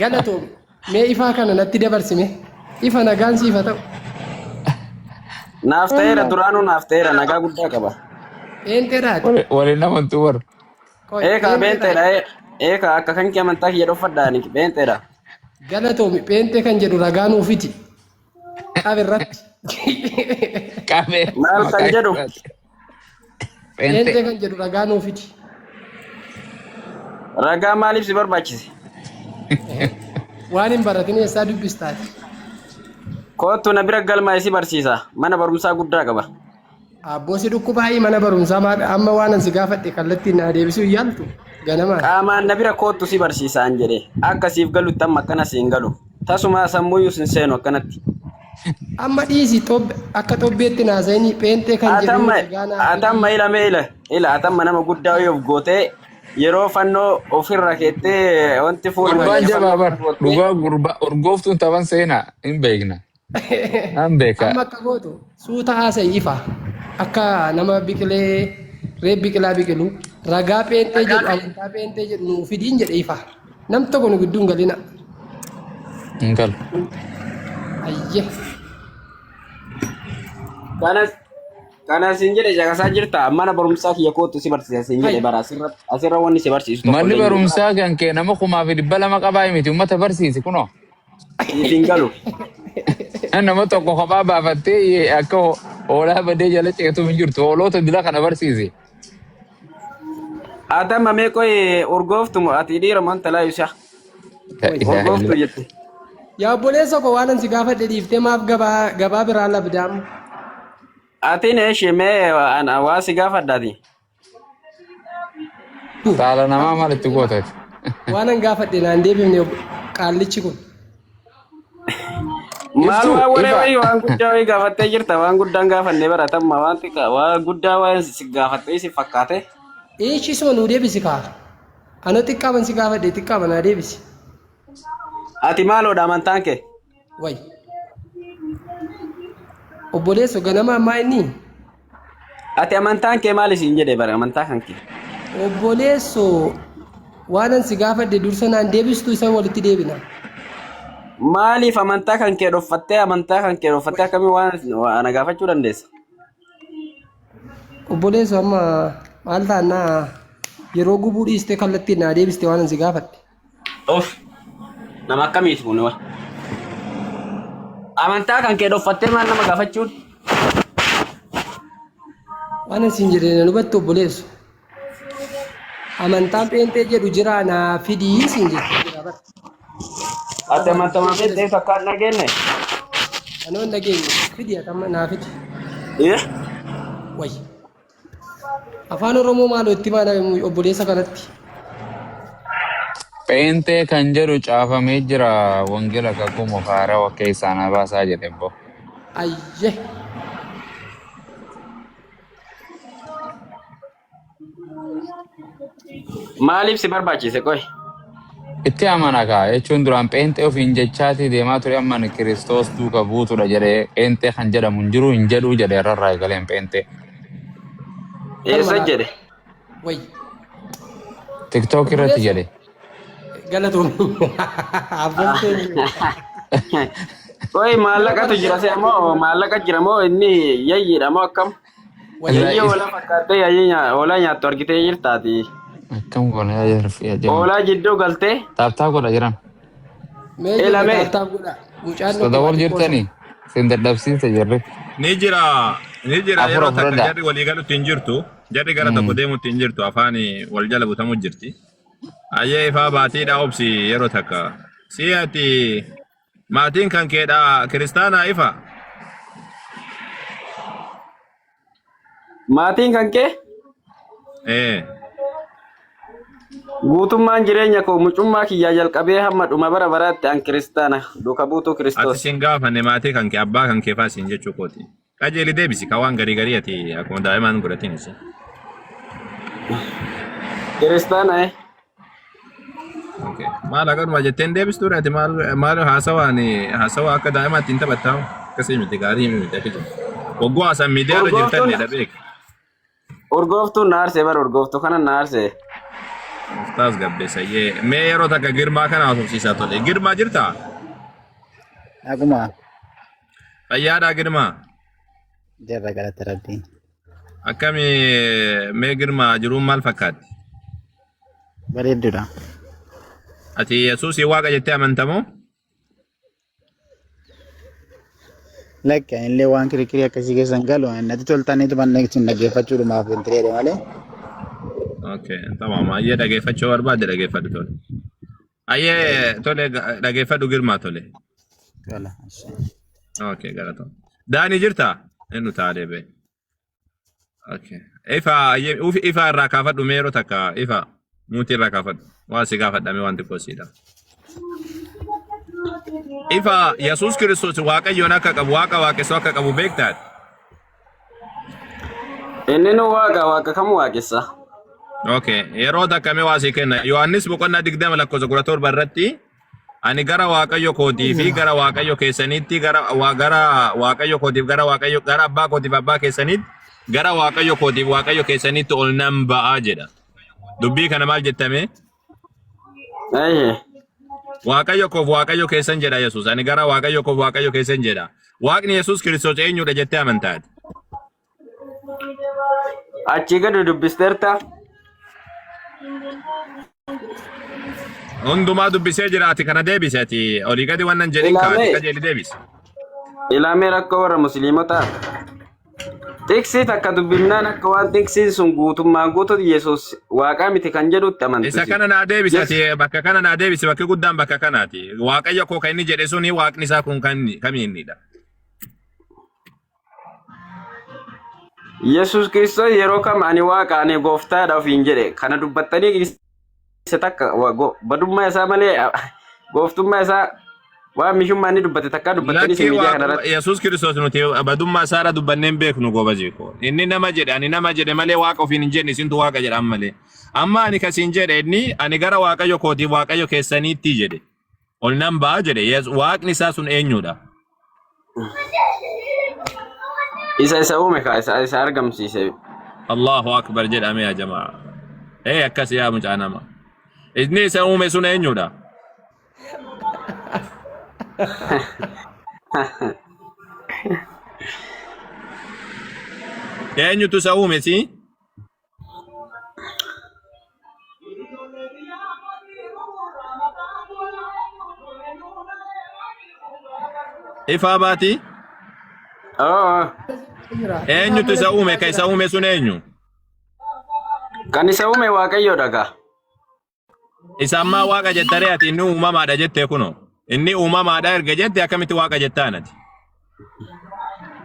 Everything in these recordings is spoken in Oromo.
Galatoom mee ifaa kana natti dabarsime ifa nagaan siifa ta'u. Naaf ta'eera duraanuu naaf ta'eera nagaa guddaa qaba. Peenteedhaati. Waliin namantu war. Eekaa beenteedha eekaa akka kan kee amantaa kiyya dhofadhaani beenteedha. Galatoom peentee kan jedhu ragaa nuufiti. Qabirratti. Qabee. Maal kan jedhu? Peentee kan jedhu ragaa nuufiti. Ragaa maaliif si barbaachise? Waan hin baratin eessaa dubbistaati. Kootu na bira galmaa si barsiisa. Mana barumsaa guddaa qaba. Abboosi dhukkubaayii mana barumsaa amma waan ansi gaafadhe kallattiin na deebisuu yaaltu ganamaa. Qaamaan na bira kootu si barsiisaan jedhe. Akka siif galutti amma akkana siin galu. Tasumaa sammuyyuu sin seenu akkanatti. Amma dhiisi akka xobbeetti naasanii peentee kan jedhu. Atamma ila atamma nama guddaa yoo gootee yeroo fannoo ofirra keettee wanti fuula. Gurbaan jabaa bar dhugaa gurbaa urgooftuun taphan seenaa hin beekna. An beeka. Amma akka gootu suuta haasa'ii ifa akka nama biqilee reef biqilaa biqilu ragaa peentee jedhu amantaa peentee jedhu nuu fidiin jedhe ifa nam tokko nu gidduun galina. Hin galu. Ayyee. Kana siin jedhe jagasaa jirta mana barumsaa kiyya kootu si barsiisa siin jedhe bara asirra wanni si barsiisu tokko. Manni barumsaa kan kee nama 2,200 qabaa miti uummata barsiisi kunoo. Siin galu. Nama tokko kophaa baafattee akka hoolaa badee jala ceetu hin jirtu hoolota dila kana barsiisi. Atamma meeqoo urgooftu ati dhiira manta laa yuusa. Urgooftu jette. Yaa obboleessa koo waan ansi gaafadhe dhiiftee maaf gabaa biraa labdaam. Ati neeshi mee waa si gaafadhaati. Saala namaa maalitti gooteeti. Waan an gaafadhe naan deebifne qaallichi kun. Maal waan guddaa wayii gaafattee jirta waan guddaan gaafannee baratamma waan guddaa waan si gaafattee si fakkaate. Eeshi suma nuu deebisi kaa. Ana xiqqaaban si gaafadhe xiqqaaba naa deebisi. Ati maaloodha amantaan kee? Wayi. Obboleessa ganama ammaa inni. Ati amantaan kee maali siin jedhe bara amantaa kan kee? Obboleessoo waan an si gaafadhe dursa naan deebistu isa walitti deebina. Maaliif amantaa kan kee dhoffattee akkamii waan ana gaafachuu dandeessa? Obboleessoo amma maal taannaa yeroo gubuu dhiistee kallattiin naa deebiste waan an si gaafadhe. Of nama akkamiiti kun wa? Amantaa kan kee dhoffattee maal nama gaafachuun? Waan an siin jedhee na hubattu obboleessu. Amantaan peentee jedhu jira naa fidii siin jedhu. Ati amantaa peentee fakkaan dhageenne? Anoo hin dhageenye fidii atamma naa fidi. Wayi. Afaan Oromoo maaloo itti maana obboleessa kanatti? Peentee kan jedhu caafamee jira wangeela kakuu mofaaraa keessaa na baasaa jedhe boo. Ayyee. Maaliif si barbaachise qoy? Itti amana kaa jechuun duraan peentee ofiin jechaati deemaa ture amma Kiristoos duuka buutudha jedhee peentee kan jedhamu hin jiru hin jedhuu jedhe irrarraa eegaleen peentee. Eessa jedhe? Wayi. TikTok irratti jedhe. Galatoon. Qoy maallaqatu jira se ammoo maallaqa jira moo inni yayyiidha moo akkam? Yayyii hoolaa fakkaattee yayyii hoolaa nyaattu argitee jirtaati. Akkam goone yaa rafii ajaa'iba. Hoolaa jidduu galtee? Taaptaa godha jiran. Mee taaptaa godha. Sadawwal jirtanii sin dadhabsiise jirre. Ni jira yeroo takka jarri walii galuutti hin jirtu jarri gara tokko deemuutti hin jirtu afaan wal jala butamu jirti. Ayyee ifaa baatiidha obsi yeroo takka. Si ati maatiin kan keedha kiristaanaa ifa? Maatiin kan kee? Guutummaan jireenya koo mucummaa kiyyaa jalqabee hamma dhuma bara baraatti an kiristaana duuka buutuu Kiristoos. Ati sin gaafanne maatii kan kee abbaa kan kee faasiin jechuu kooti. Qajeeli deebisi ka waan garii ati akkuma daa'imaan godhatiin isi. Kiristaana Maal agaruma jetteen deebistuu ati maal haasawaa akka daa'imaatti hin taphattaa akkasii miti gaarii miti akkasii. Oggoo haasan miidiyaarra jirtan ni dhabeek. Urgooftuun na arsee bara urgooftuu kana na arsee. Ustaz Gabbesa ye me yeroo takka girmaa kana haasofsiisaa tole. Girmaa jirtaa? Aguma Fayyaadhaa girmaa? jarra galata rabbii. Akkami mee girmaa jiruun maal fakkaatti? Bareedduudha. Ati Yesuusii waaqa jettee amantamoo? Lakka illee waan kirikiri akkasii keessan galu natti toltaniitu manneetiin dhaggeeffachuudhumaaf hin tireede malee. Okay, tamam. Ayyee dhaggeeffachuu barbaadde dhaggeeffadhu tole. Ayyee tole dhaggeeffadhu girmaa tole. Tola. Okay, galatoom. Daanii jirtaa? Inni taalee bee. Okay. Ifa irraa kaafadhu mee yeroo takka ifa muutii irraa kaafadhu. Waa si gaafadhame waan xiqqoo siidha. Ifa Yesuus Kiristoos Waaqayyoon akka qabu waaqa waaqessoo akka qabu beektaat? Inni nu waaqa kam waaqessa? Okay, yeroo takka mee waa si kenna. Yohaannis boqonnaa 20 lakkoofsa 17 irratti ani gara Waaqayyo kootii fi gara Waaqayyo keessaniitti gara Waaqayyo kootiif gara Waaqayyo gara abbaa kootiif abbaa keessaniitti gara Waaqayyo kootiif Waaqayyo keessaniitti ol nan ba'aa jedha. Dubbii kana maal jettame? Waaqayyo koof Waaqayyo keessan jedha Yesuus. Ani gara Waaqayyo koof Waaqayyo keessan jedha. Waaqni Yesuus Kiristoos eenyudha jettee amantaati? Achi gadi dubbisteerta? Hundumaa dubbisee jiraati kana deebise ati olii gadi wannan jedhin kaati qajeeli deebise. Ilaamee rakkoo warra musliimotaa. Tiksi takka dubbifnaan akka waan tiksi sun guutummaan guutuutu Yesuus waaqaa miti kan jedhutti amantu. Isa kana naa deebise ati bakka kana naa deebise bakki guddaan bakka kanaati. Waaqayyo koo kan inni jedhe suni waaqni isaa kun kamiinidha. Yesuus Kiristoos yeroo kam ani waaqa ani gooftaadha ofiin jedhe kana dubbattanii isa takka badummaa isaa malee gooftummaa isaa waan mishummaa inni dubbate takka dubbattanii isa miidiyaa kanarratti. Yesuus Kiristoos nuti badummaa isaarra dubbanneen beeknu goobazii koo. Inni nama jedhe ani nama jedhe malee waaqa ofiin hin jenne isintu waaqa jedhan malee. Amma ani kasiin jedhe inni ani gara Waaqayyo kootiif Waaqayyo keessaniitti jedhe. Ol nan ba'a jedhe. Waaqni isaa sun eenyudha? Isa uume ka isa argamsiise. Allahu akbar jedhame yaa jamaa. Akkas yaa mucaa nama. Inni isa uume sun eenyudha? Eenyutu isa uume si? Ifa baati? Eenyutu isa uume ka isa uume sun eenyu? Kan isa uume Waaqayyoodha gaa. Isa ammaa waaqa jettare ati inni uumamaadha jettee kuno. Inni uumamaadha erga jette akkamitti waaqa jettaan ati?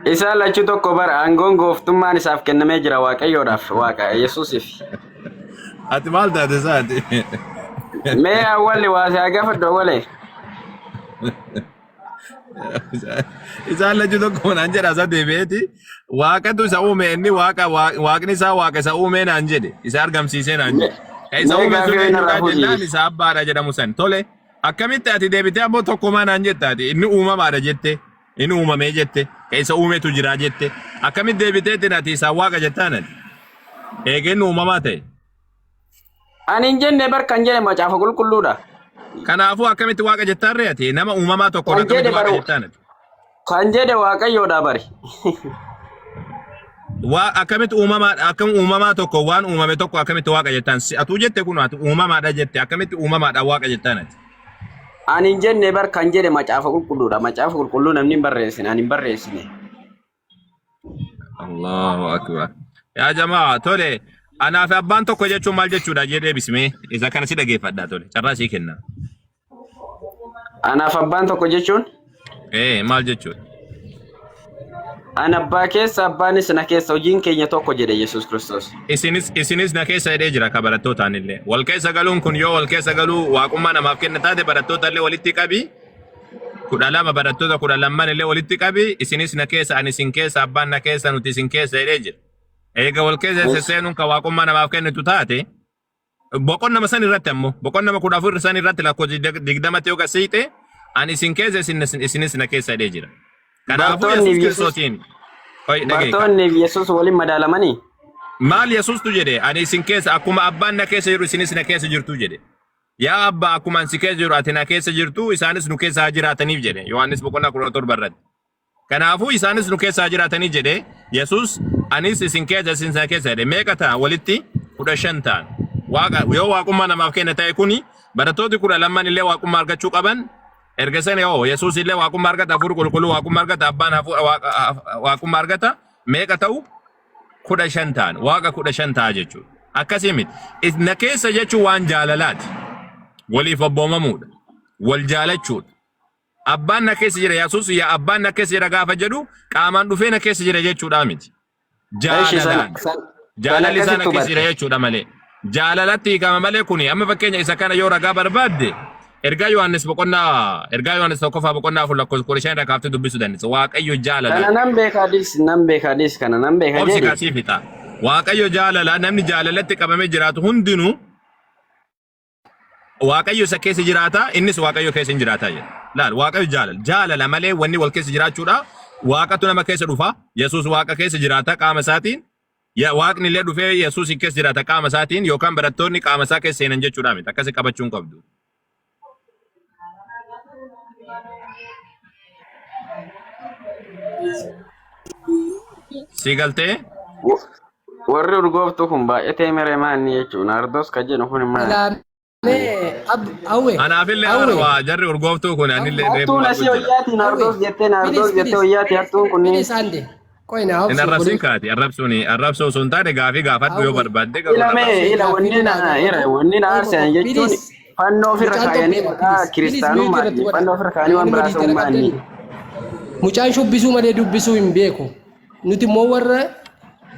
Isa lachuu tokko bara aangoon gooftummaan isaaf kennamee jira Waaqayyoodhaaf waaqa Yesuusiif. Ati maal taate isaati? Mee awwalli waa si gaafadhu awwalee. Isaan lachuu tokko naan jedha isa deebi'eeti. Waaqatu isa uume inni waaqni isaa waaqa isa uume naan jedhe. Isa argamsiisee naan jedhe. Isa uume sun eenyudha jennaan isa abbaadha jedhamu san. Tole akkamitti ati deebitee ammoo tokkumaa naan jettaati. Inni uumamaadha jette. Inni uumamee jette. Isa uumetu jira jette. Akkamitti deebiteetiin ati isa waaqa jettaan ati? Eegeen uumamaa ta'e. Ani hin jenne bar kan jedhe macaafa qulqulluudha. Kanaafuu akkamitti waaqa jettaan re'ati? Nama uumamaa tokko akkamitti waaqa jettaan ati? Kan jedhe Waaqayyoodha bari. Akkamitti uumamaa tokko waan uumame tokko akkamitti waaqa jettaan? Atuu jette kun ati uumamaadha jette akkamitti uumamaadha waaqa jettaan ati? Ani hin jenne bar kan jedhe macaafa qulqulluudha. Macaafa qulqulluu namni hin barreessine ani hin barreessine. Allahu akbar. Yaa jamaa tole anaaf abbaan tokko jechuun maal jechuudha jedhee bismee isa kana si dhageeffadhaa tole carraa sii kenna. Anaaf abbaan tokko jechuun? Maal jechuudha? Ana abbaa keessa abbaanis na keessa hojiin keenya tokko jedhe Yesuus Kiristoos. Isinis na keessa hidhee jira ka barattootaan illee. Wal keessa galuun kun yoo wal keessa galuu waaqummaa namaaf kenna taate barattoota illee walitti qabi. 12 barattoota 12 illee walitti qabi. Isinis na keessa ani isin keessa abbaan na keessa nuti isin keessa hidhee jira. Eega wal keessa seenuun ka waaqummaa namaaf kennitu taate boqonnama san irratti ammoo boqonnama 14 san irratti lakkoofsi 20 yoo gasiite ani isin keessa isinis na keessa hidhee jira. Kanaafuu Yesuus Kiristootiin Bartoonni Yesuus waliin madaalamanii? maal Yesuustu jedhe ani isin keessa akkuma abbaan na keessa jiru isinis na keessa jirtu jedhe. Yaa abbaa akkuma ansi keessa jiru ati na keessa jirtu isaanis nu keessa jiraataniif jedhe. Yohaannis boqonnaa 17 irratti. Kanaafuu isaanis nu keessa jiraatanii jedhe Yesuus anis isin keessa isin na keessa jedhe. Meeqa ta'a walitti 15 ta'an. Yoo waaqummaa namaaf kenna ta'e kuni barattooti 12 illee waaqummaa argachuu qaban. Erga sana yoo Yesuus illee waaqummaa argata hafuurri qulqulluu waaqummaa argata abbaan waaqummaa argata meeqa ta'u 15 ta'an waaqa 15 ta'a jechuudha. Akkasii miti na keessa jechuun waan jaalalaati. Waliif abboomamuudha. Wal jaalachuudha. Abbaan na keessa jira Yesuus yaa abbaan na keessa jira gaafa jedhu qaamaan dhufee na keessa jira jechuudha miti. Jaalalaan. Jaalalli isaa na keessa jira jechuudha malee. Jaalalatti hiikama malee kuni amma fakkeenya isa kana yoo ragaa barbaadde ergaa Yohaannis tokkoffaa boqonnaa afur lakkoofsa 5 irraa kaaftee dubbisuu dandeessa. Waaqayyo jaalala. Kana nan beekaadis kana nan beeka jedhe. Obsi kaasii fixa. Waaqayyo jaalala namni jaalalatti qabamee jiraatu hundinuu Waaqayyo isa keessa jiraata innis Waaqayyo keessa hin jiraata jedha. Laal Waaqayyo jaalala malee wanni wal keessa jiraachuudha. Waaqatu nama keessa dhufa. Yesuus Waaqa keessa jiraata qaama isaatiin. Waaqni illee dhufee Yesuus keessa jiraata qaama isaatiin yookaan barattoonni qaama isaa keessa seenan jechuudha miti. Akkasii qabachuun qabdu. Sigaltee? Warri urgooftu kun baay'atee mere maanni jechuun ardos ka jedhu kun maal? Anaafillee arwaa jarri urgooftuu kun anillee reebu. Hattuun asii hoyyaatiin ardos jettee hoyyaati hattuun kunniin. Inni arrabsiin kaati arrabsoo sun taate gaafii gaafadhu yoo barbaadde wanni na aarsan jechuun fannoo ofirra kaayanii maqaa kiristaanummaati fannoo ofirra kaayanii waan biraa ta'ummaani. Mucaan shubbisuu malee dubbisuu hin beeku. Nuti immoo warra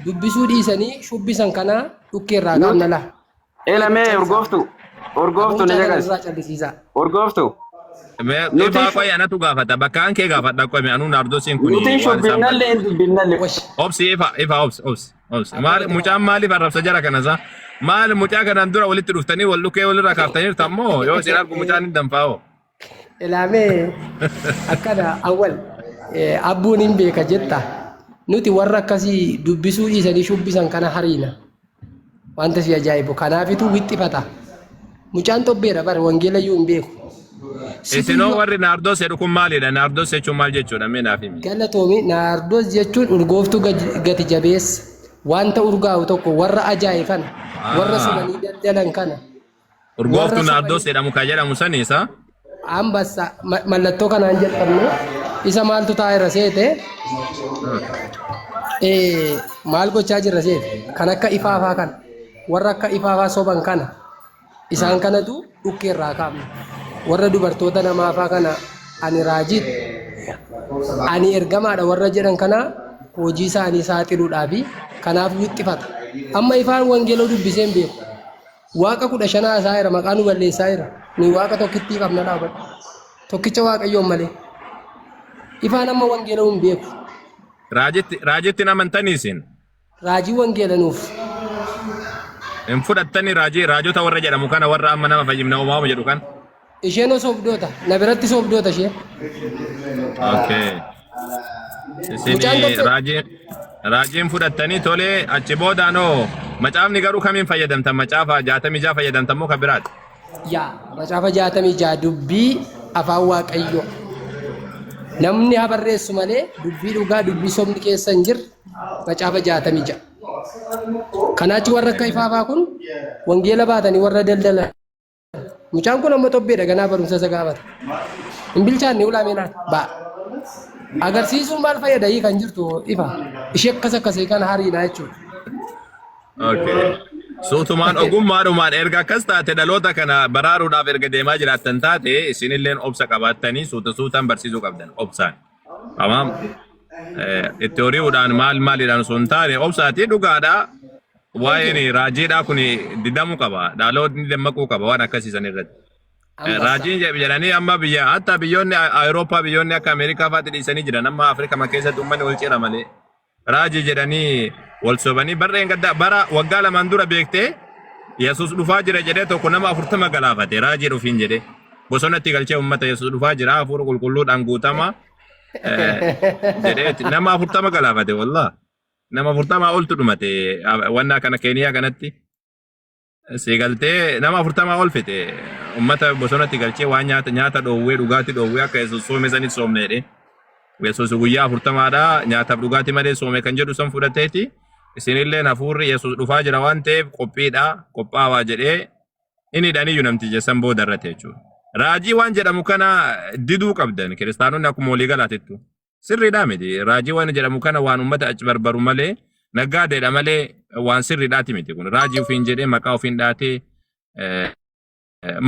dubbisuu dhiisanii shubbisan kana dhukkeerraa gaafna la. Eelamee urgooftu na jagas. Urgooftu. Nuti qoy anatu gaafata bakkaan kee gaafadha qoy anuun ardosiin kuni. Nuti shubbinallee dubbinallee. Obsi obsi. Maal mucaan maaliif arrabsa jara kanasa? Maal mucaa kanaan dura walitti dhuftanii wal dhukkee walirraa kaaftanii tammoo yoo isin argu mucaan hin danfaa'oo. Eelamee akkana awwal abbuun hin beeka jetta. Nuti warra akkasii dubbisuu dhiisanii shubbisan kana hariina. Wanta si ajaa'ibu kanaafitu wixxifata. Mucaan tobbeedha bara wangeela iyyuu hin beeku. Isinoo warri naardos jedhu kun maalidha? Naardos jechuun maal jechuudha? Mee naaf himi. Galatoomi naardos jechuun urgooftuu gati jabeessa. Wanta urgaa'u tokko warra ajaa'ibe kana. Warra sumanii daldalan kana. Urgooftuu naardos jedhamu kan jedhamu saniisa? Ambassa mallattoo kanaan jedhamne isa maaltu taa'eera seete? Maal gochaa jirra seete? Kan akka ifaafaa kana. Warra akka ifaafaa soban kana. Isaan kanatu dhukkeerraa kaafne. Warra dubartoota namaafaa kana ani raajit ani ergamaadha warra jedhan kana hojii isaanii saaxiluudhaafi kanaaf wixxifata. Amma ifaan wangeeloo dubbiseen beeku. Waaqa 15 haasaa'eera maqaa nu balleessaa jira. Ni waaqa tokkittii qabna dhaabadha. Tokkicha waaqayyoon malee. Ifaan amma wangeeloo hin beeku. Raajitti namantanii isin? Raajii wangeelanuuf. Hin fudhattanii raajota warra jedhamu kana warra amma nama fayyimna uumamu jedhu kan? Isheen sobdoota. Na biratti sobdoota ishee. Okay. Isin raajiin fudhattanii tolee achi boodaanoo macaafni garuu kamiin fayyadamtan? Macaafa 66 fayyadamtan moo kan biraati? Yaa macaafa 66 dubbii afaan waaqayyoo. Namni haa barreessu malee dubbii dhugaa dubbii sobni keessa hin jirre macaafa 66. Kanaachi warra akka ifaafaa kun wangeela baatanii warra daldalan. Mucaan kun amma tobbeedha ganaa barumsa isa gaafata. Hin bilchaanne ulaameenaan ba'a. Agarsiisuun maal fayyada kan jirtu ifa. Ishee akkasii kan hariinaa jechuudha. Okay. Suutumaan ogummaadhumaan erga akkas taate dhaloota kana baraaruudhaaf erga deemaa jiraattan taate isinilleen obsa qabaattanii suutaan barsiisuu qabdan obsaan. Tamaam. Itti horiiwudhaan maalidhaan sun taane obsaatii dhugaadhaa. Waa'een raajiidhaa kun didamuu qaba. Dhaloonni dammaquu qaba waan akkasiisan irratti. Raajiin jedhanii amma hatta biyyoonni Awurooppaa biyyoonni akka Ameerikaa fa'aatti dhiisanii jiran amma Afrikaa keessatti uummanni wal cira malee. Raajii jedhanii wal sobanii barreen gaddaa bara waggaa lamaan dura beektee Yesuus dhufaa jira jedhee tokko nama 40 galaafate raajii dhufiin jedhee bosonatti galchee uummata Yesuus dhufaa jira hafuura qulqulluudhaan guutama jedhee nama 40 galaafate wallaa. nama 40 oltu dhumate wanna kana Keeniyaa kanatti. Seegaltee nama 40 ol fite ummata bosonatti galchee waan nyaata dhoowwee dhugaatii dhoowwee akka Yesuus soome sanitti soomneedhe. Yesuus guyyaa 40dha nyaataaf dhugaatii malee soome kan jedhu san fudhateeti. Isinillee hafuurri Yesuus dhufaa jira waan ta'eef qophaawaa jedhee inni dhaniyyuu namticha san booda irratti jechuudha. Raajii waan jedhamu kana diduu qabdan kiristaanonni akkuma walii galaatettu. Sirriidhaa miti raajii waan jedhamu kana waan ummata achi barbaru malee naggaadeedha malee waan sirriidhaati miti kun raajii ofiin jedhee maqaa ofiin dhaatee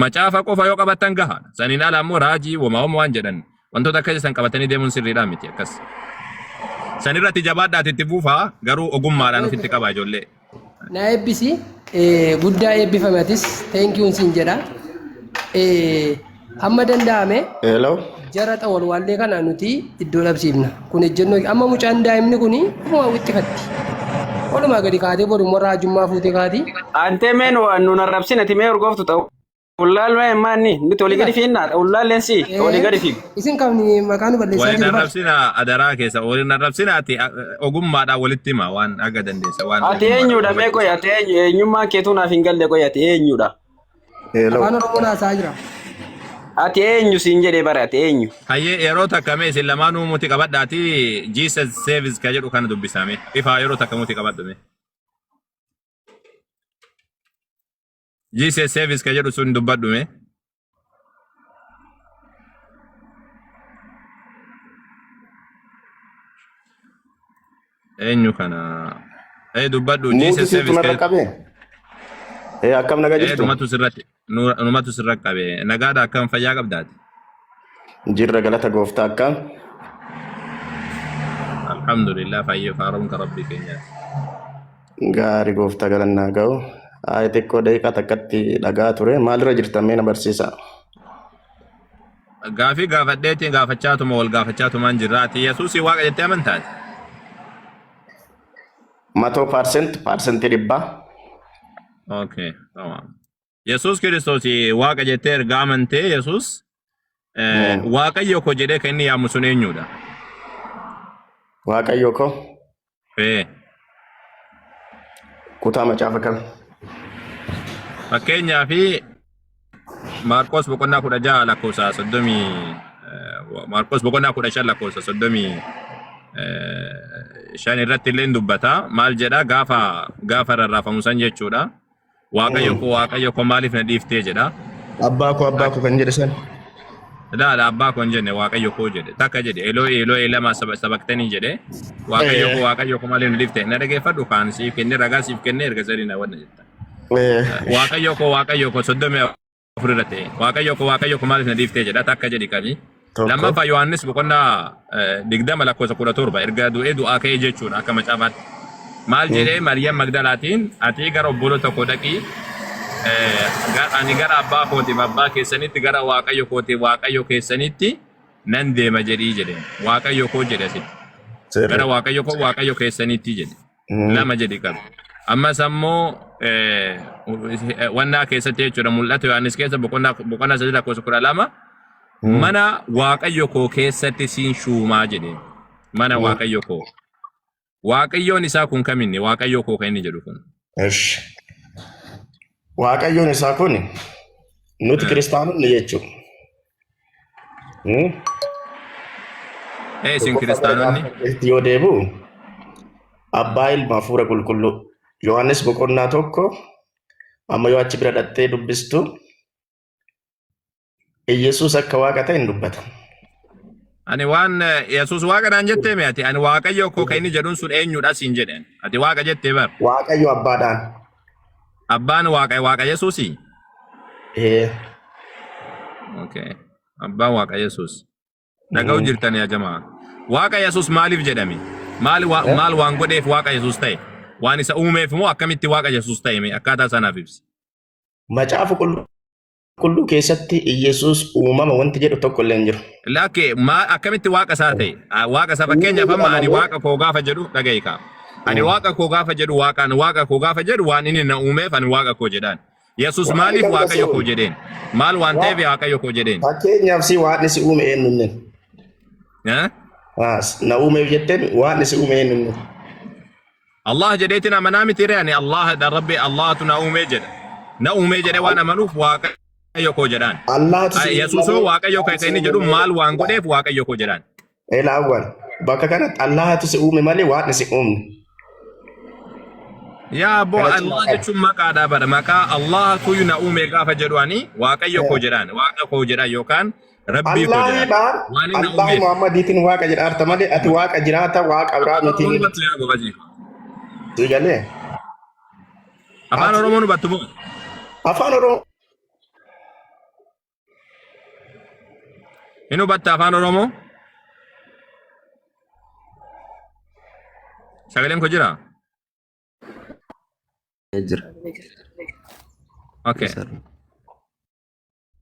macaafa qofa yoo qabatan gaha saniin ala ammoo raajii wama waan jedhan wantoota akkasii san qabatanii deemuun sirriidhaa miti akkas sanirratti jabaadhaati itti buufaa garuu ogummaadhaan ofitti qaba ijoollee. Na eebbisi guddaa eebbifamatis thank you siin jedha hamma danda'ame jara xawal wallee kana nuti iddoo dhabsiifna kun ejjennoo amma mucaan daa'imni kuni kuma witti fatti walumaa gadi kaatee boru raajummaa fuutee kaati. Ante men nun arrabsina timee urgooftu ta'u. Ullaal mee maanni nuti olii gadi fiinnaa ullaalleen si olii gadi fiig. Isin qabni maqaan balleessaa jiru. Waliin arrabsina adaraa keessa waliin arrabsina ati ogummaadhaan walitti hima waan aga dandeessa waan. Ati eenyudha mee qoy ati eenyummaa keetuu naaf hin galle qoy ati eenyudha. Afaan Oromoo naasaa jira. Ati eenyu siin jedhee bara ati eenyu. Hayyee yeroo takka mee isin lamaanuu muti qabadhaati Jesus saves ka jedhu kana dubbisame ifa yeroo takka muti qabadhume. Jesus saves ka jedhu sun dubbadhume. Eenyu kana dubbadhu Jesus saves ka jedhu. Akkam nagaa jirtu? Numatu sirratti qabe. Nagaadha akkam fayyaa qabdaati? Jirra galata gooftaa akkam? Alhamdulillah fayyee faaruun kan rabbii keenyaati. Gaarii gooftaa galannaa ga'u. Haa xiqqoo daqiiqaa takkatti dhagaa ture. Maalirra jirtan mee na barsiisa? Gaafii gaafadheetiin gaafachaatuma wal gaafachaatumaan jirraati. Yesuusii waaqa jettee amantaati? 100% dhibbaa. Okay, tamam. Yesus Kristos waaqa jettee ergaa amantee Yesus waaqayyo ko jedhee kan inni yaamu sun eenyudha? Waaqayyo ko? Kutaa macaafa kam? Fakkeenyaaf Maarqos boqonnaa 16 lakkoofsa 30 Maarqos boqonnaa 15 lakkoofsa 35 irratti illee dubbata. Maal jedha gaafa rarraafamu san jechuudha. Waaqayyo ko maaliif na dhiiftee jedha. Abbaa ko kan jedhe san. Daala abbaa ko hin jenne waaqayyo ko jedhe. Takka jedhe Elooyi lama sabaktanii jedhe. Waaqayyo ko maaliif na dhiiftee na dhageeffadhu kaan siif kenne ragaa siif kenne erga sadii na wanna jetta. Waaqayyo ko 34 irratti waaqayyo ko maaliif na dhiiftee jedha takka jedhi qabi. Lammaffaa Yohaannis boqonnaa 20 lakkoofsa 17 erga du'aa ka'ee jechuudha akka macaafaatti. Maal jedhee Maryam Magdalaatiin ati gara obbolota koo dhaqii ani gara abbaa kootiif abbaa keessanitti gara waaqayyo kootiif waaqayyo keessanitti nan deema jedhii jedhe. Waaqayyo koo jedhe asitti. Gara waaqayyo keessanitti jedhe. Lama jedhi qabu. Ammas ammoo wannaa keessatti jechuudha mul'ata Yohaannis keessa boqonnaa 3 lakkoofsa 12 mana waaqayyo koo keessatti siin shuumaa jedhe. Mana waaqayyo koo. Waaqayyoon isaa kun kaminni waaqayyo koo kan inni jedhu kun. Waaqayyoon isaa kun nuti kiristaanonni jechuudha. Isin kiristaanonni? Yoo deebi'u abbaa ilma hafuura qulqulluu Yohaannis boqonnaa 1 amma yoo achi bira dhattee dubbistu Yesuus akka waaqa ta'e hin dubbata. Ani waan Yesuus waaqa dhaan jettee mi ati ani waaqayyo koo kan inni jedhuun sun eenyudha siin jedheen ati waaqa jettee bar. Waaqayyo abbaadhaan. Abbaan waaqa Yesuusii? Okay. Abbaan waaqa Yesuus. Dhaga'u jirtan yaa jamaa. Waaqa Yesuus maaliif jedhame? Maal waan godheef waaqa Yesuus ta'e? Waan isa uumeef moo akkamitti waaqa Yesuus ta'e mee akkaataa sanaaf ibsi? Macaafa qulqulluu keessatti Yesuus uumama wanti jedhu tokko illee hin jiru. Lakkee akkamitti waaqa isaa ta'e? Waaqa isaa fakkeenyaaf amma ani waaqa koo gaafa jedhu dhaga'i kaa. Ani waaqa koo gaafa jedhu waaqa koo gaafa jedhu waan inni na uumeef ani waaqa koo jedhaan. Yesuus maaliif waaqayyo koo jedheen? Maal waan ta'eef waaqayyo koo jedheen? Fakkeenyaaf si waan si uume eenyunnen? Na uumeef jetteen waan si uume eenyunnen? الله جديتنا منامي ترى يعني الله ده ربي الله تناومي جد ناومي جد وانا منوف واقع يوكو جدان الله يسوع واقع يوكو كايني جدو مال وانغوديف واقع يوكو جدان الأول بقى كانت الله تسؤوم مالي واتنا سؤوم يا ابو الله جتشم مكا دابا مكا الله تو يناومي غافا جدواني واقع يوكو جدان واقع يوكو جدان يوكان ربي يوكو الله جدان بار الله محمد ديتين واقع جد أرتمالي أتي واقع جراتا واقع أبرامتين تيجالي أفان رومانو باتبو أفان رو إنو باتا أفان رومو سأقولين كجرا أوكي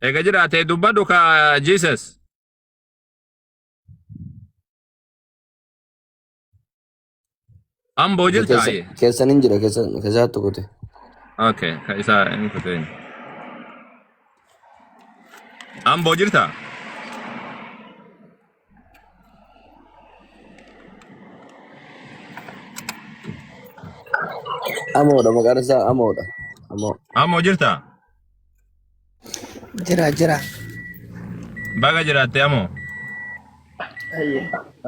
إيه كجرا تي دبادو كا جيسس أم بوجل تاي Keessa nin jira keessa tokkote. أوكي كيسا إنو كتين أم بوجل تا Amoodha maqaan isaa Amoodha. أم بوجل تا Jira. baga jiraate amo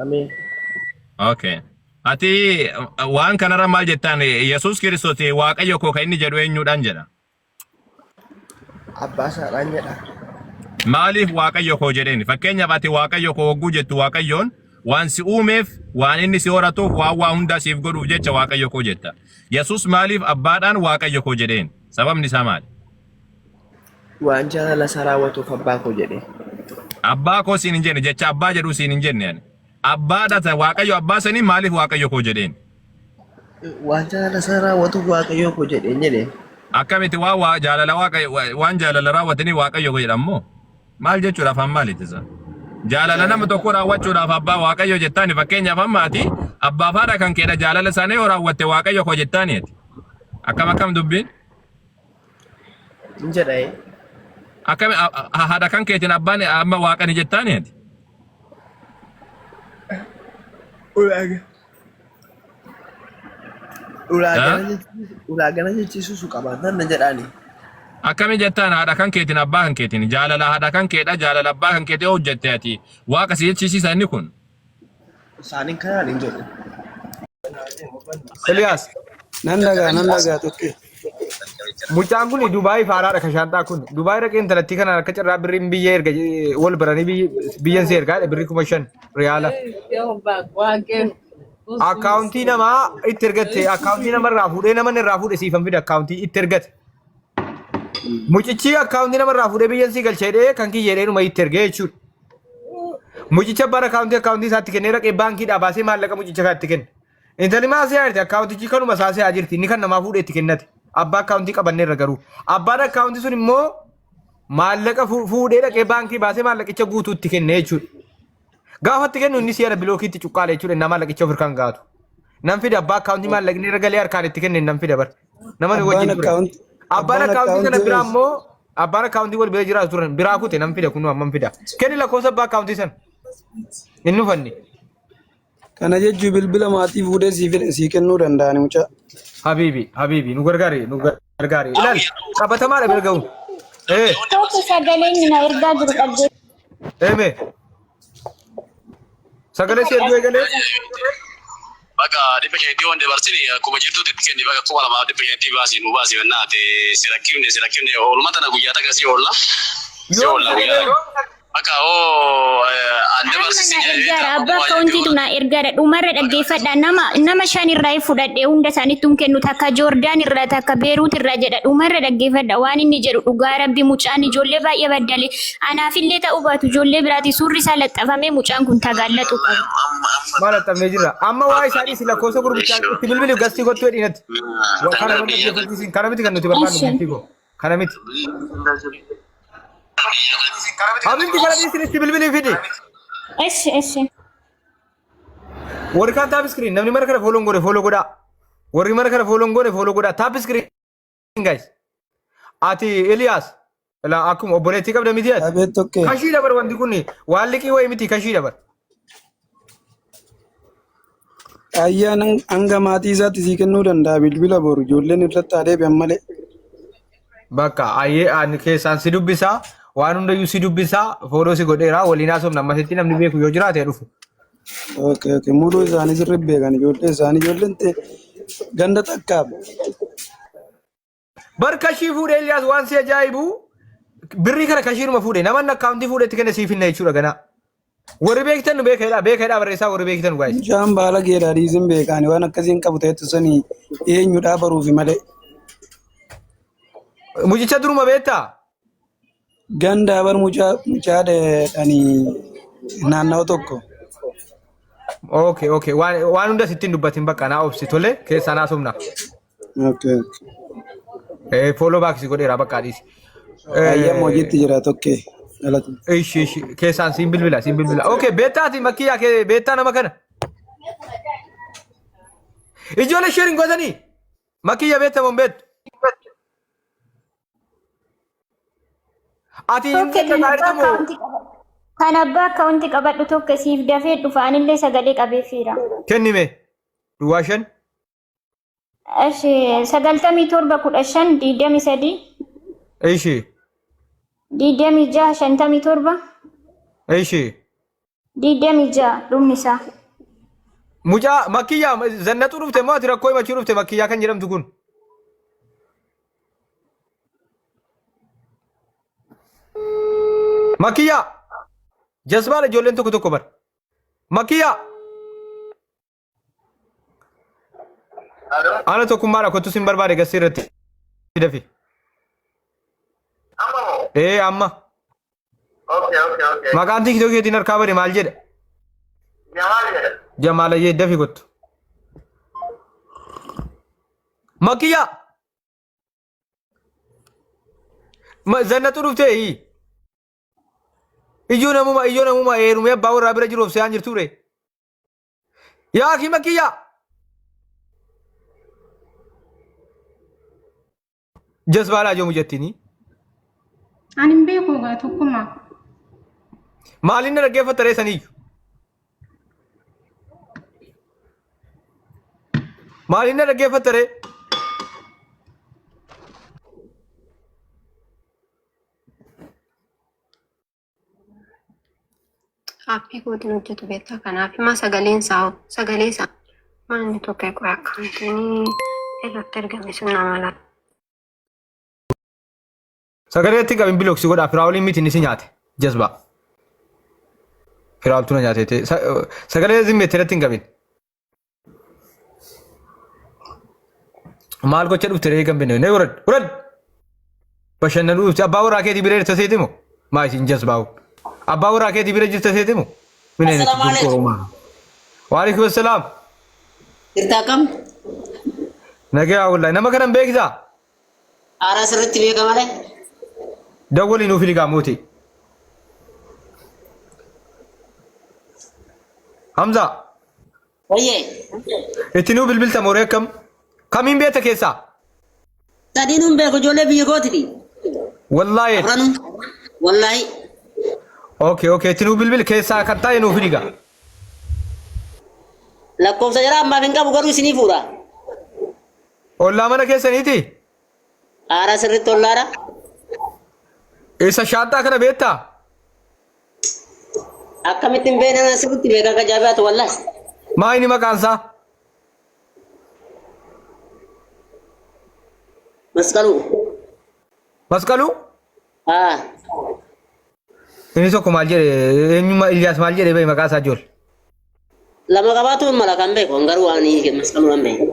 Amin. okay ati waan kanarra maal jettaan yesus kiristoos waaqayyo koo kan inni jedhu eenyuudhaan jedha Abbaa isaadhaan jedha. maaliif waaqayyo koo jedheen fakkeenyaaf ati waaqayyo koo hogguu jettu waaqayyoon waan si uumeef waan inni si horatuuf waa hundaa siif godhuuf jecha waaqayyo koo jetta yesus maaliif abbaadhaan waaqayyo koo jedheen sababni isaa maali Waan jaalala isaa raawwatuuf abbaa koo jedhe. abbaa koo siin hin jenne jecha abbaa jedhuu siin hin jenne yani abbaadha waaqayyo abbaa sanii maaliif waaqayyo koo jedheen Waan jaalala isaa raawwatuuf waaqayyo koo jedheen jedhe. akkamiti waa jaalala waaqayyo waan jaalala raawwatanii waaqayyo koo jedhamoo maal jechuudha afaan maaliiti isa jaalala nama tokko raawwachuudhaaf abbaa waaqayyo jettaani fakkeenyaaf amma ati abbaa faadha kan keedha jaalala isaanii yoo raawwatte waaqayyo koo jettaaniiti akkam dubbiin Hin jedha akkam haadha kan keetiin abbaan amma waaqani jettaaniiti Ulaagana jechiisuusu qabaatan na jedhaani. akkami jettaan haadha kan keetiin abbaa kan keetiin jaalala haadha kan keedha jaalala abbaa kan keetii hojjette ati waaqa si jechiisiisa inni kun Isaaniin kanaan hin jedhu. Elias, Nan dhagaa tokko. mucaan kun Dubaay faaraadha kan shaantaa kun. Dubaay dhaqeen talatti kana akka carraa birriin biyya erga wal baranii biyyan si ergaa birrii 5,000 riyaala. Akkaawuntii namaa itti ergatte akkaawuntii namarraa fuudhee naman irraa fuudhe siifan fide akkaawuntii itti ergate. Mucichi akkaawuntii namarraa fuudhee biyyan si galcheedhee kan kiyyeedhee numa itti ergee jechuudha. Mucicha bara akkaawuntii isaatti kennee dhaqee baankiidhaa baasee maallaqa mucicha kan itti kenne. Intalli maasii yaadate akkaawuntichi kanuma saasee haa jirti inni kan namaa fuudhee itti kennate. Abbaa akkaawuntii qabanneerra garuu. Abbaan akkaawuntii sun immoo maallaqa fuudhee dhaqee baankii baasee maallaqicha guutuu itti kenne jechuudha. Gaafa itti kennu inni siyaada bilookiitti cuqqaale jechuudha nama maallaqicha of hirkaan gaatu. Nam fide abbaa akkaawuntii maallaqni irra galee harkaan itti kenne nam fide bar. Nama ni wajjin ture. Abbaan akkaawuntii kana biraa immoo abbaan akkaawuntii wal bira jiraatu turan biraa kute nam fide kunu hammam fida. Kenni lakkoofsa abbaa akkaawuntii sana. Inni fanni. Kana jechuun bilbila maatii fuudhee sii kennuu danda'ani mucaa. Habibi, nu gargaari. Ilaali, qabatamaadha bira ga'u. Tokko sagaleen na ergaa jiru dhabdee. Eme. Sagalee si erguu eegalee. Bakka dhibba keetii waan dabarsini akkuma jirtutti itti kenni bakka 2,200 baasii nu baasii wannaa sirakkifne oolmaa tana guyyaa tagasii oolla. Si oolla guyyaa. Bakka ande barsisi Abbaa akkaawuntiitu na ergaadha dhumarra dhaggeeffadha nama 5 irraa fudhadhee hunda isaaniittuun kennu takka Joordaan irraa takka Beeruut irraa jedha dhumarra dhaggeeffadha waan inni jedhu dhugaa rabbi mucaan ijoollee baay'ee baddale anaafillee ta'uu baatu ijoollee biraati suurri isaa laxxafamee mucaan kun tagaallatu qabu. Maal laxxafamee jira amma waa isaanii si lakkoofsa gurbichaan itti bilbili gastii kottuu hedhiinatti. Kana miti kan nuti barbaadnu bilbili koo kana miti. Habibti kana itti bilbilii fidi. Eshi. Warri kan taap screen namni mana kana follow godha. Warri mana kana follow godha taap screen guys. Ati Elias la akkuma obboleettii qabda miti ati. Abeet tokkee. Kashii dabar wanti kun waan liqii wayii miti kashii dabar. Ayyaan hanga maatii isaatti sii kennuu danda'a bilbila boru ijoolleen irratti haa deebi'an malee. Bakka ayyee ani keessaan si dubbisaa waan hundayyuu si dubbisaa fooloo si godheera waliin haasofna ammasitti namni beeku yoo jiraate dhufu. Okay, muduu isaanii sirriitti beekan ijoollee isaanii ijoolleen ganda takkaaf. Barka shii fuudhee Eliyaas waan si ajaa'ibu birrii kana kashiiruma fuudhee namoonni akkaawuntii fuudhetti kenna siif hinna jechuudha ganaa. Warri beektan nu beekaadha barreessaa warri beektan guys. Jaan baala geedhaa dhiisin beekaani waan akkasiin qabu ta'etu sanii eenyudhaa baruufi malee. Mucicha duruma beektaa? Gandaa bar mucaa dheedhanii naanna'u tokko. Okay. Waan hunda sittiin dubbatin bakka naa obsi tole keessaa naa somna. Okay. Follow back si godheera bakka dhiisi. Ayyaam hojiitti jira tokkee. Ishi keessaan siin bilbila. Okay beektaati makkiyyaa kee beektaa nama kana. Ijoollee sharing godhanii makkiyyaa beektaa moo beektu? Ati kan abbaa akkaawunti qabadhu tokko siif dafee dhufaanillee sagalee qabeeffiira. Kennime duwwaa shan. Ishi 9715 Ishi. 2657 Ishi. 26 dhumni isaa. Mucaa makkiyyaa zannatu dhufte moo ati rakkoo himachuu dhufte makkiyyaa kan jedhamtu kun? Makkiyyaa jazbaala ijoolleen tokko bar. Makkiyyaa. Ana tokkummaadha kottu sin barbaade gassii irratti dafi. Amma. Maqaan tiktokii keetiin harkaa bade maal jedha? Jamaalayyee dafi kottu. Makkiyyaa. Zannatu dhuftee Ijoo namuma eerumee abbaa warraa bira jiru obsee jirtu ture. Yaa akii makkiyyaa. Jazbaalaa ijoo mujattiini. Ani hin beeku egaa tokkummaa. Maaliin na dhaggeeffatta reessaniiyyu? Maaliin na dhaggeeffatta ree? Aappii gootiin hojjetu beektaa kanaaf himaa sagalee isaa waan inni tokko eeguu akkaantiin irratti ergame sun nama laata. Sagaleetti qabin bilooksi godhaa firaawoliin miti ni si nyaate jazbaa. Firaawoltu na nyaate sagalee zimmeetti irratti hin qabin. Maal gocha dhufte ree gambine ne urad bashannanuu dhufte abbaa warraa keetii bira jirta seeti moo maa isin jazbaa'u. Abbaa warraa keetii bira jirta seeti moo? Waalaikum assalaam. Jirtaa kam? Nagaa wallahi nama kanan beektaa? Aaraa sirriitti beeka malee. Dawwalii nuuf liqaa mootii. Hamza. Wayyee. Itti nuu bilbilta mooree akkam? Kamiin beekta keessaa? Sadiinuun beeku ijoollee biyya kootiti. Wallaahi. Wallaahi. Okay, itti nuu bilbil keessaa kan taa'e nuuf liqaa. Lakkoofsa jara ammaaf hin qabu garuu isinii fuudha. Ollaa mana keessaniiti? Aaraa sirriitti ollaadha. Isa shaantaa kana beektaa? Akkamittiin beekna sirriitti beekaa akka jaabaatu wallaas. Maa inni maqaan isaa? Masqaluu. Masqaluu? Haa. Inni tokko maal jedhe eenyummaa Iliyaas maal jedhe bahi maqaa isaa ijoollee? Lama qabaatuun mala kan beeku garuu waan masqaluu kan beeku.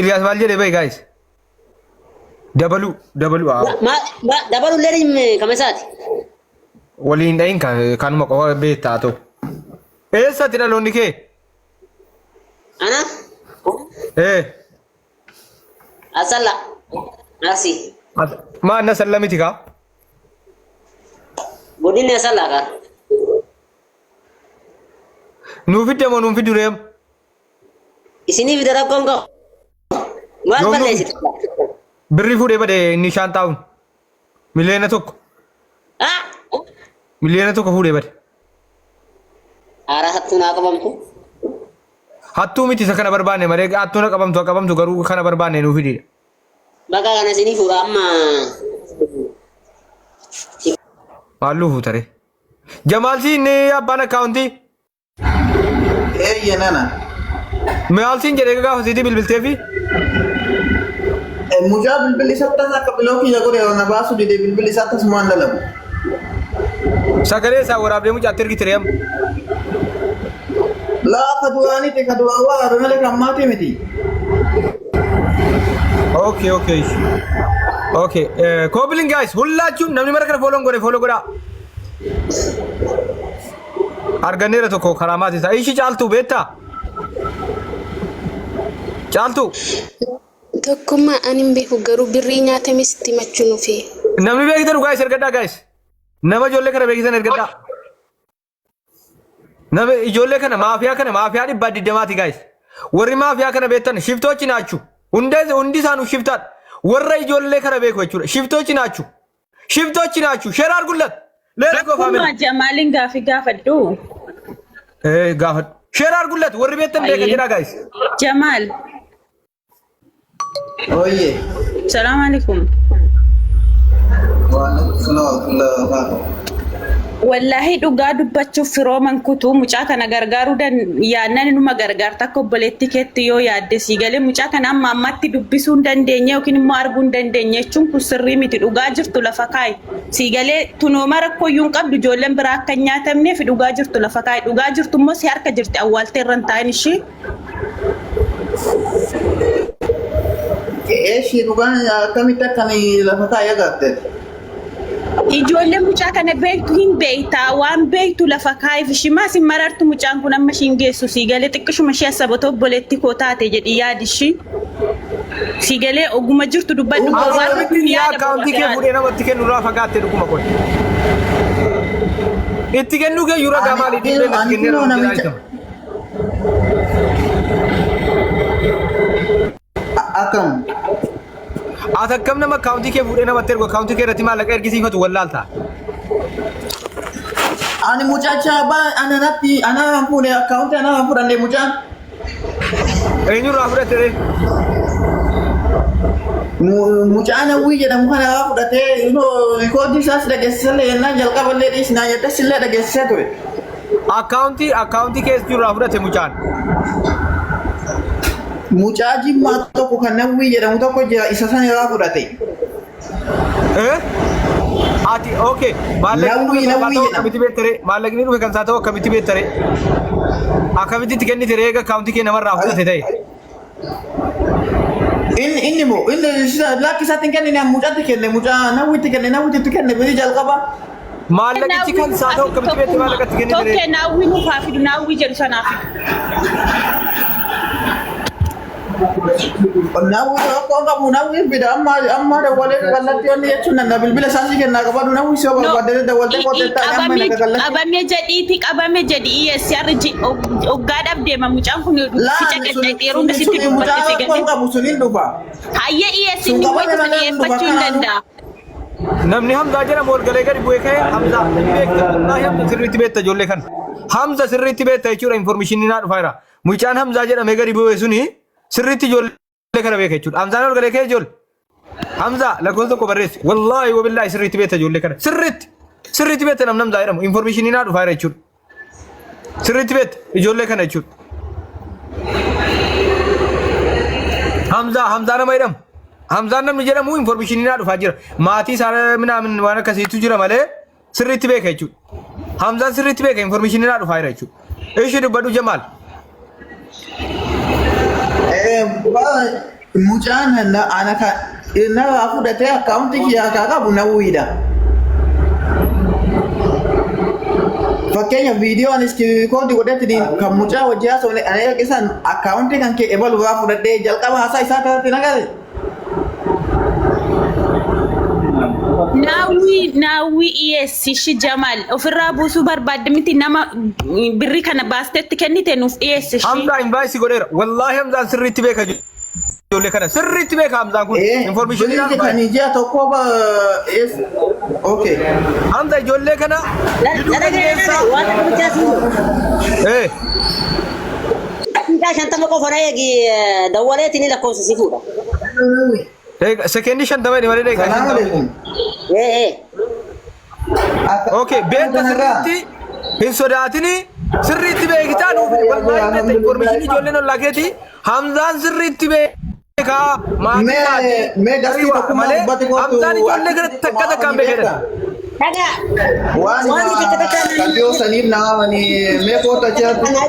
Iliyaas maal jedhe bahi gaayis? Dabaluu. Dabaluu illee kamisaati? Waliin dhahin kanuma qofa beektaa ta'u. Eessatti dhaloonni kee? Ana? Asalla. Asi. Maan asalla miti kaa? Godinni asalla kaa. Nuuf fidde moo nuuf fiddu reem? Isinii fide rakkoon qabu. Maal balleessite? Birri fuudhee bade inni shaantaa'uun. Miliyoona tokko. Miliyoona tokko fuudhee bade. hattuun haa qabamtu. Hattuu miti isa kana barbaanne malee hattuun qabamtu garuu kana barbaanne nuuf hidhiidha. Bakka kana isinii fuudha amma. Maallu fuutare. Jamaalsi inni abbaan akkaawuntii. Nana. Maalsiin jedhee gaafa siiti bilbilteefi. Mujaa bilbilli sattas akka bilookii godhe na baasu dide bilbilli sattas maan dalagu. Sagalee isaa waraabdee mucaatti ergitire amma. Laafa duraanitti ka duraa waa malee kan maatii miti. Okay. Kobilin guys, hullachuun namni mara kana follow godha. Arganneera tokko karaamaati isaa. Ishii caaltuu beektaa? Caaltuu? Tokkummaa ani hin beeku garuu birrii nyaatamis itti machuu nufi. Namni beekitan guys ergadhaa guys. Nama ijoollee kana beekitan ergadhaa. Nama ijoollee kana maafiyaa 220 guys. Warri maafiyaa kana beektan shiftoochi naachu. Hundi isaanuu shiftaan. Warra ijoollee kana beeku jechuudha. Shiftoochi naachu. Sheeraar gullat. Leera koo faamila. Akkuma Jamaalin gaafadhu. Gaafadhu. Sheeraar gullat warri beektan beeka jira guys. Jamaal. Oye. Salaam alaikum. Wallahi dhugaa dubbachuuf firooman kutuu mucaa kana gargaaruu yaadnan numa gargaarta akka obboleetti keetti yoo yaadde sii galee mucaa kana amma ammatti dubbisuu hin dandeenye yookiin immoo arguu hin dandeenye jechuun kun sirrii miti dhugaa jirtu lafa kaayi. Sii galee tunooma rakkooyyuu hin qabdu ijoolleen biraa akka hin nyaatamneef dhugaa jirtu lafa kaayi. Dhugaa jirtu immoo si harka jirti awwaaltee irra hin taa'in ishii. Ishii dhugaan akkamitti akkamii lafa kaayi agarte? Ijoollee mucaa kana beektu hin beektaa waan beektu lafa kaayiif shimaa si marartu mucaan kun amma shiin geessu sii galee xiqqishuma ishee asabata obboleetti koo taate jedhi yaadi ishii sii galee oguma jirtu dubbadhu waan yaada akaawuntii kee fuudhee namatti kennu irraa fagaattee dhuguma qoy itti kennuu kee yura gaamaali dhiibee natti kennee akkam Atakkam nama akaawuntii kee fuudhee namatti ergu akaawuntii kee irratti maallaqa ergisiifatu wallaalta. Ani mucacha ana fuudhee akaawuntii ana fuudhannee mucaan. Eenyurraa fudhatte? Mucaan hawwii jedhamu kana fudhatee rikoodii isaas dhageessisallee yennaan jalqaballee dhiisnaa jedhasillee dhageessisee ture. Akaawuntii keessa jirurraa fudhate mucaan. Mucaa jimmaa tokko kan hawwii jedhamu tokko jira isa sana irraa fudhate. Ati okay maallaqni dhufe kan isaa ta'u akkamitti beektare? Akkamitti itti kennite reega akaawuntii kee namarraa fudhate ta'e? Inni lakki isaatti hin kennine mucaatti kenne mucaa nawwitti kenne biri jalqaba. Maallaqichi kan isaa ta'u akkamitti beekte maallaqatti kennite? Tokkee naawwii nuufaa fidu naawwii jedhu sanaa fidu. Nawwi tokko qabu nawwi bida amma dawwalee kallattii wanni jechuun na bilbila isaanii kennaa qabadu nawwi soo barbaadee dawwaltee qoteettaa amma na kallattii. Qabame jedhii ESRG oggaadhaaf deema mucaan kun fiica qexxeeruu ndasitti dubbatti fiigate. Qabu suniin dhufa. Hayyee ESRG wayita dhiyeeffachuu hin danda'a. Namni Hamzaa jedhamu ol galee gadi bu'ee ka'ee Hamzaa beekta wallahi Hamza sirriitti beekta ijoollee kana. Hamza sirriitti beekta jechuudha information naa dhufaa jira. Mucaan Hamzaa jedhamee gadi bu'ee suni sirriitti ijoollee kana beeka jechuudha. Hamzaan ol galee ka'ee ijoollee. Hamzaa lakkoofsa tokko barreessi. Wallahi wabillahi sirriitti beekta ijoollee kana. Sirriitti beekta namni Hamzaa jedhamu information naa dhufaa jira jechuudha. Sirriitti beekta ijoollee kana jechuudha. Hamzaa nama jedhamu. Hamzaan namni jedhamu information naa dhufaa jira. Maatii isaa minaamin waan akkasiitu jira malee sirriitti beeka jechuudha. Hamzaan sirriitti beeka information naa dhufaa jira jechuudha. Ishii dubbadhu Jamaal. Mucaan ana kan nama fudhatee akaawuntii kiyyaa qabu nawwiidha. Fakkeenyaaf viidiyoon iskirikoodii godhetti kan mucaa wajjin haasofne ana eegisan akaawuntii kan kee ebalu irraa fudhadhee jalqaba haasaa isaa kanatti nagare. Naawwii ESC Jamaal ofirraa buusuu barbaadde miti nama birrii kana baastetti kennite nuuf ESC. Hamzaa invaayisi godheera. Wallahi Hamzaan sirriitti beeka ijoollee kana sirriitti beeka Hamzaan kun information kan ijaa tokko Okay. Hamza ijoollee kana Daa shantama qofa na eegi dawwaleetiin lakkoofsa si fuudha. Sekeendii 50 malee deegaa. Okay, beekta sirriitti hin sodaatini sirriitti beekitaa dhufu barbaadne information ijoolleen ollaa keeti Hamzaan sirriitti beekaa maatii malee Hamzaan ijoollee kana takka takkaan beekedha. Waan kayyoo saniif naamani mee koota jechuudha.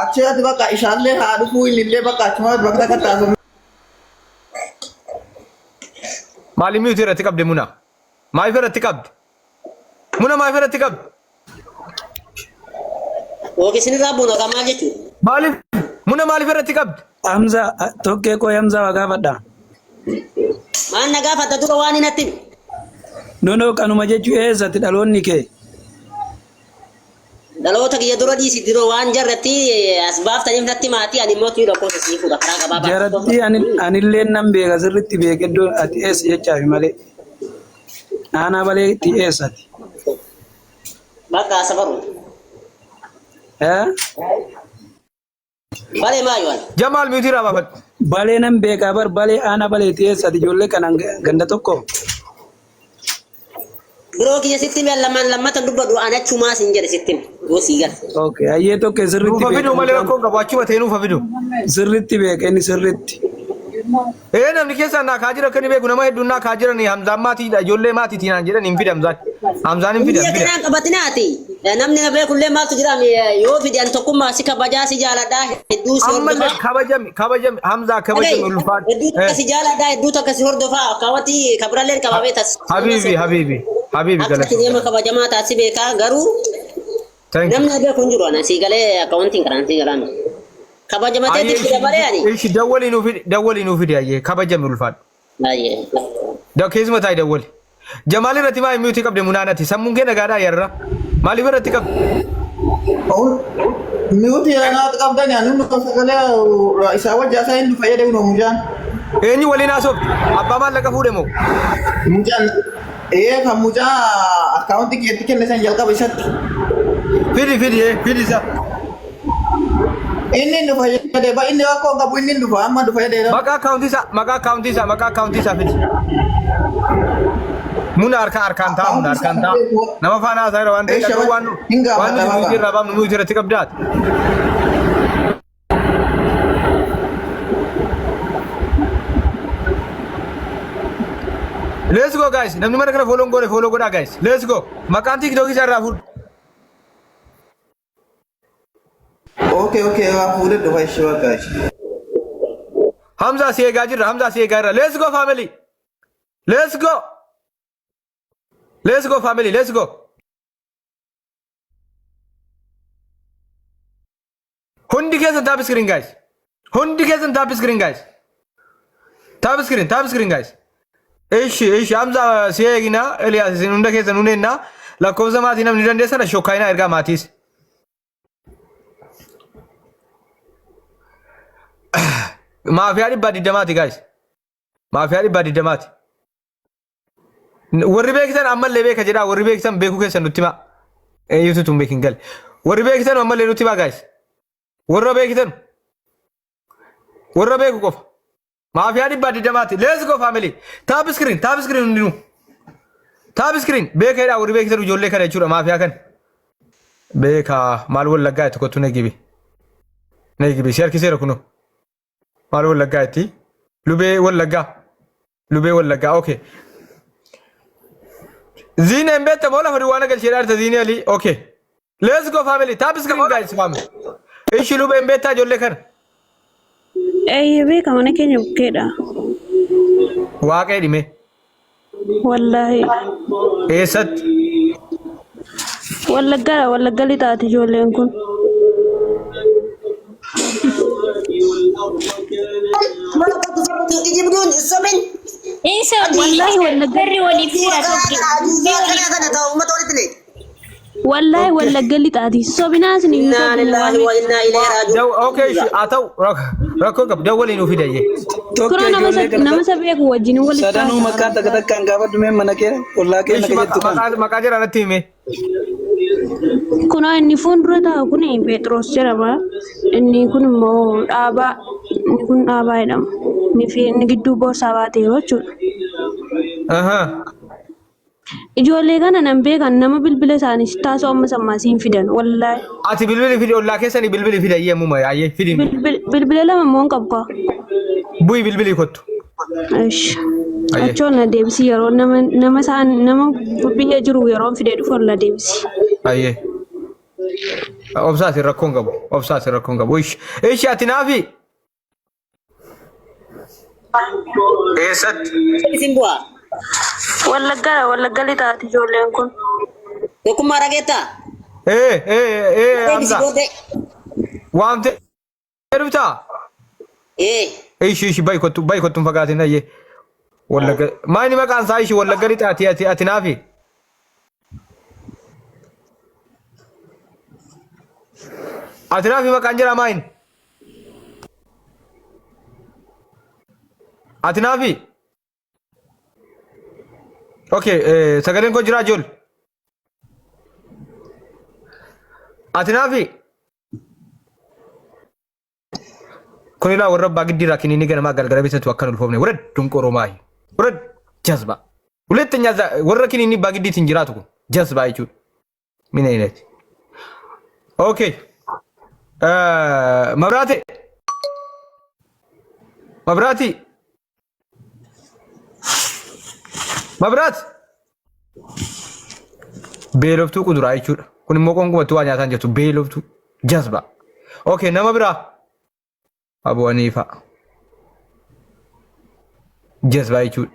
Achirratti bakka ishaallee haa dhufuu innillee bakka achumatti bakka takka taasifamu. Maali miyuuti irratti qabde Muna? Maaliif irratti qabde? Muna maaliif irratti qabde? Ogeessin irraa buuna kan maal jechuudha? Maaliif? Muna maaliif irratti qabde? Hamza tokkee koo Hamza waa gaafadha. Maal na gaafadha dura waan hin hattin? Nono kanuma jechuu eessatti dhaloonni kee? Dhaloota kiyya dura dhiisi diroo waan jarratti as baaftaniif natti maatii ani immoo tuyuu lakkoofsa sii fuudha karaa gabaabaa. Jaratti anillee nan beeka sirriitti beekeddoo ati eessa jechaafi malee. Aanaa balee itti eessati. Bakka safaru. Balee maayyoon. Jamaal miyuutii irraa baafadhu. Balee nan beekaa bar balee aanaa balee itti eessati ijoollee kanaan ganda tokko. Biroo kiyya sitti lammatan dubbadhu an achumaa sin jedhe sitti gosii gal. Okay, ayyee tokko sirriitti beeka. Nuufa fidu malee rakkoon qabu achuma ta'e nuufa fidu. Sirriitti beeka inni sirriitti. Namni keessaa naa kaajira kan beeku nama hedduun naa kaajira ni Hamzaan maatiidha ijoollee maatiitiin aan jedhan hin fide Hamzaan. Hamzaan hin fide. Biyya kanaan qabatinaati. Namni na beekullee maaltu jira yoo fide an tokkummaa si kabajaa si jaaladhaa hedduu si hordofaa. Kabajami Hamzaa kabajami ulfaadha. Hedduu takka si jaaladhaa hedduu takka si hordofaa kaawwati kabiralleen qabamee tas. Habibi galata. Akka nama kabajamaa taasi beekaa garuu namni na beeku hin jiru ana si galee akkaawwantiin karaan si galaan. Kabajamatee dibdida malee ani. Ishi dawwali nuuf fide ayyee kabajami ulfaadha. Ayyee. Keessuma taa'e dawwali. Jamaal irratti maa miyuutii qabde Munaanatti sammuun kee nagaadhaa yarra. Maaliif irratti qabde? Miyuutii irratti qabdani ani nuti sagalee isaa wajjaa isaa hin fayyadamu noo mujaan. Eenyu waliin haasofte? Abbaa maallaqa fuudhe moo? Mujaan kan mujaa akkaawuntii keetti kenne san jalqaba isatti. Fidi isa. Inni nu fayyadee ba inni akka qabu inni nu amma nu fayyadee. Maqaa akkaawuntii isaa fidi. Muna harkaan ta'a. Nama faana haasaa jira waan ta'eef waan nuti irraa baafnu nuti irratti qabdaati. Let's go guys. Namni mana kana follow godhaa guys. Let's go. Maqaan TikTok isaa irraa fuudhu. Okay, waa fuudhee dhufa ishee guys. Hamza si eegaa jirra. Let's go family. Let's go family, let's go. Hundi keessan tap screen guys. Tap screen guys. Ishi Hamza si eegina Elias isin hunda keessan huneenna lakkoofsa maatii namni dandeessan shokkaayina ergaa maatiis. Maafiyaa 220 guys. Maafiyaa 220. Warri beekisan ammallee beeka jedha warri beekisan beekuu keessan nutti himaa. Yuutuutu hin beekin gale. Warri beekisan ammallee nutti himaa guys. Warra beeku qofa. Maafiyaa 220. Let's go family. Tap screen hundinuu. Tap screen beeka jedha warri beekisan ijoollee kana jechuudha maafiyaa kana. Beeka maal wallaggaa itti kottu neegibi si harkiseera kunoo. Maal wallaggaa itti lubee wallaggaa okay. Zine embetta mola fadi wana gal shedar ta zine ali okay. Let's go family. Tap screen guys family. Ishi lube embetta jolle kan. Be kamane kenya bukeda. Waaqee dhime. Wallahi. Eessat. Wallagga lixaati ijoolleen kun. Isa wallahi wallaggarri waliif jira tokko. والله ولا قلت عادي صوبناس إنا لله وإنا إليه راجعون. اوكي اتو ركو قب دولي نو في داي كورونا ما سبيك وجين ولا سدانو مكان تك كان غابد من منكير والله كان كجت مكا جرا نتيمه كنا إني فون ردا كنا بيتروس جربا إني كنا مو أبا كنا أبا يدم نفي نجدو بورساباتي وشو اها ijoollee kana nan beekan nama bilbila isaanii taasoo amma sammaasiin fidan wallahi ati bilbili fidi ollaa keessanii bilbili fida yemmuu ma ayyee fidi bilbila lama moon qabqa bu'i bilbili kottu ish achoon na deebisi yeroo nama biyya jiru yeroo fide dhufu la deebisi ayyee obsaasi rakkoon qabu ish ati naafi eessatti isin bu'aa wallagga litaati ijoolleen kun tokkummaa rageetta Hamza waamte dhufta ishi bai kottu fagaatin ayyee wallagga maani maqaan isaa ishi wallagga litaati ati naafi ati naafi maqaan jira maayin ati naafi okay sagaleen ko jira jol ati naafi kun ila warra bagdi rakini ni gana magalgala bisatu akkan ulfomne wurad dunqoro mai wurad jazba ሁለተኛ ወረ ኪኒኒ bagdi tinjiratu kun jazba ichu mine inet okay mabrati Mabrat beeloftuu kuduraa jechuudha. Kun immoo qonkuma waa nyaataan jirtu beeloftuu jazba. Okay nama biraa abu'anii fa'a. Jazba jechuudha.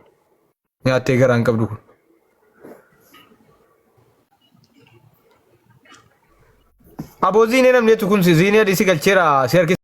Nyaattee garaan qabdu kun. Aboo ziinee namni jettu kun ziinee adii si galcheera si harkisa.